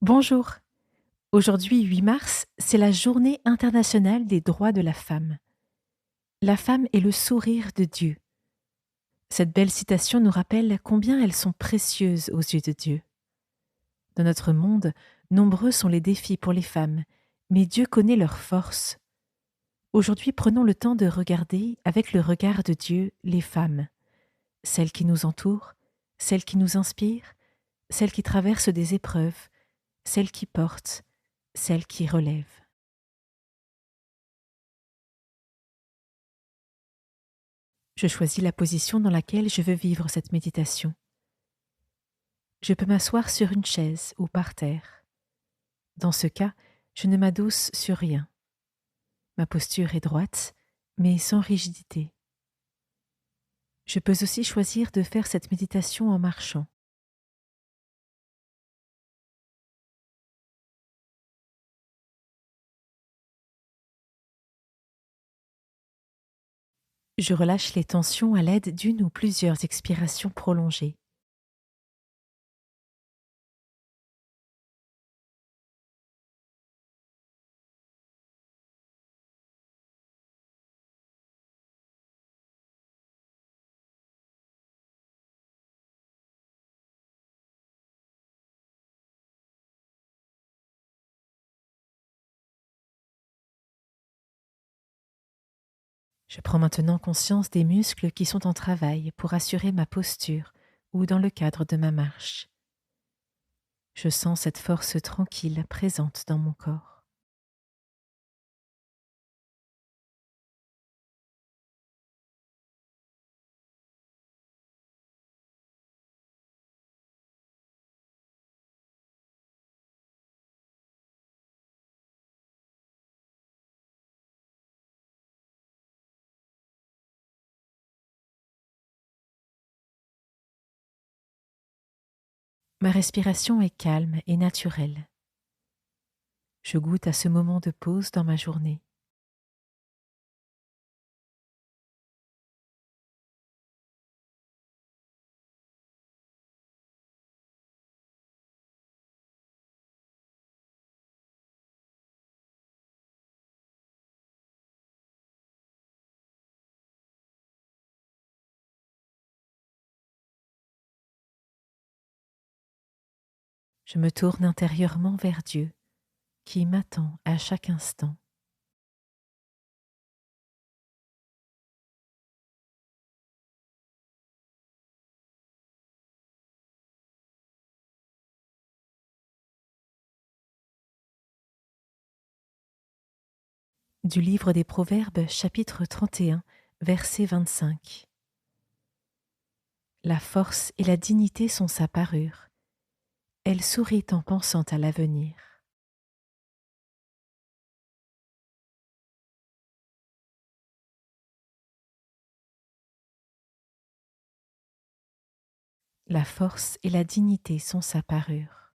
Bonjour. Aujourd'hui, 8 mars, c'est la Journée internationale des droits de la femme. La femme est le sourire de Dieu. Cette belle citation nous rappelle combien elles sont précieuses aux yeux de Dieu. Dans notre monde, nombreux sont les défis pour les femmes, mais Dieu connaît leurs forces. Aujourd'hui, prenons le temps de regarder, avec le regard de Dieu, les femmes, celles qui nous entourent, celles qui nous inspirent, celles qui traversent des épreuves, celles qui portent, celles qui relèvent. Je choisis la position dans laquelle je veux vivre cette méditation. Je peux m'asseoir sur une chaise ou par terre. Dans ce cas, je ne m'adosse sur rien. Ma posture est droite, mais sans rigidité. Je peux aussi choisir de faire cette méditation en marchant. Je relâche les tensions à l'aide d'une ou plusieurs expirations prolongées. Je prends maintenant conscience des muscles qui sont en travail pour assurer ma posture ou dans le cadre de ma marche. Je sens cette force tranquille présente dans mon corps. Ma respiration est calme et naturelle. Je goûte à ce moment de pause dans ma journée. Je me tourne intérieurement vers Dieu, qui m'attend à chaque instant. Du livre des Proverbes, chapitre 31, verset 25. La force et la dignité sont sa parure. Elle sourit en pensant à l'avenir. La force et la dignité sont sa parure.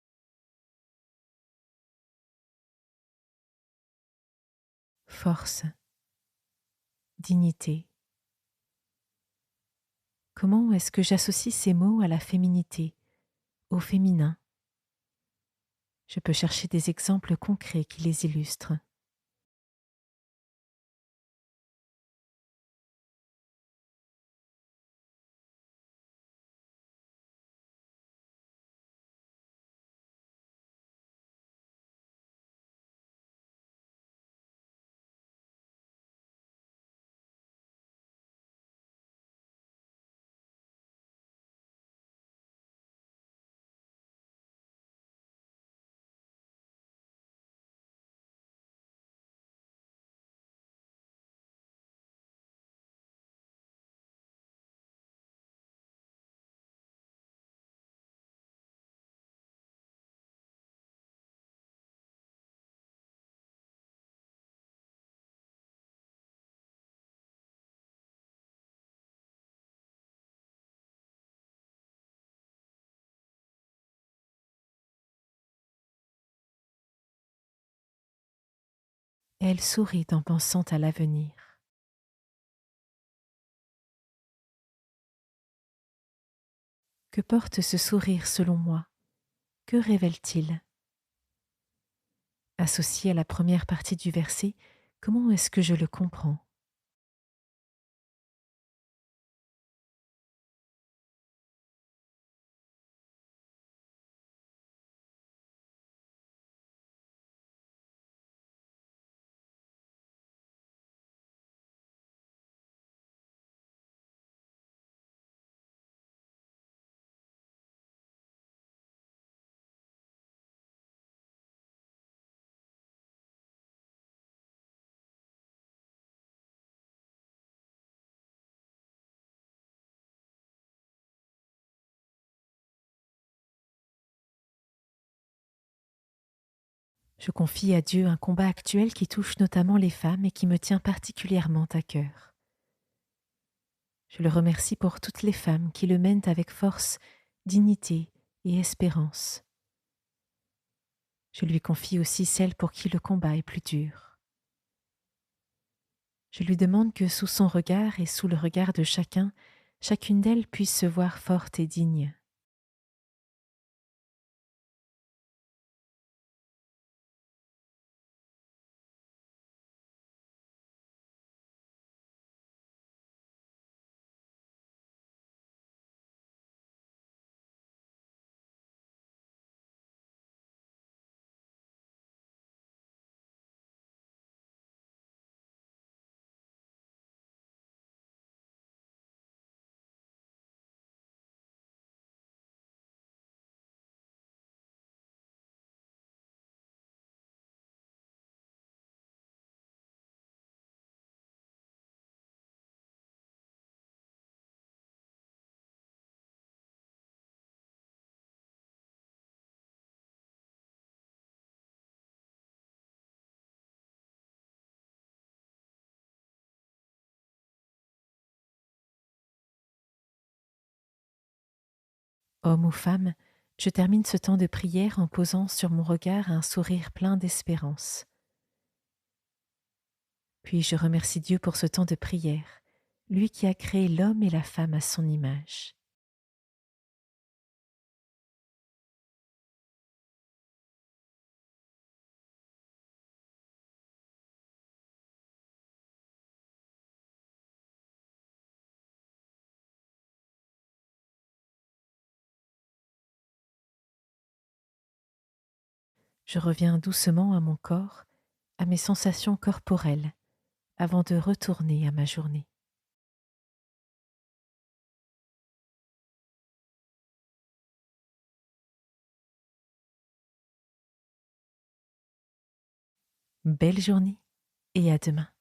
Force, dignité. Comment est-ce que j'associe ces mots à la féminité, au féminin? Je peux chercher des exemples concrets qui les illustrent. Elle sourit en pensant à l'avenir. Que porte ce sourire selon moi? Que révèle-t-il? associé à la première partie du verset, comment est-ce que je le comprends? Je confie à Dieu un combat actuel qui touche notamment les femmes et qui me tient particulièrement à cœur. Je le remercie pour toutes les femmes qui le mènent avec force, dignité et espérance. Je lui confie aussi celles pour qui le combat est plus dur. Je lui demande que sous son regard et sous le regard de chacun, chacune d'elles puisse se voir forte et digne. Homme ou femme, je termine ce temps de prière en posant sur mon regard un sourire plein d'espérance. Puis je remercie Dieu pour ce temps de prière, lui qui a créé l'homme et la femme à son image. Je reviens doucement à mon corps, à mes sensations corporelles, avant de retourner à ma journée. Belle journée et à demain.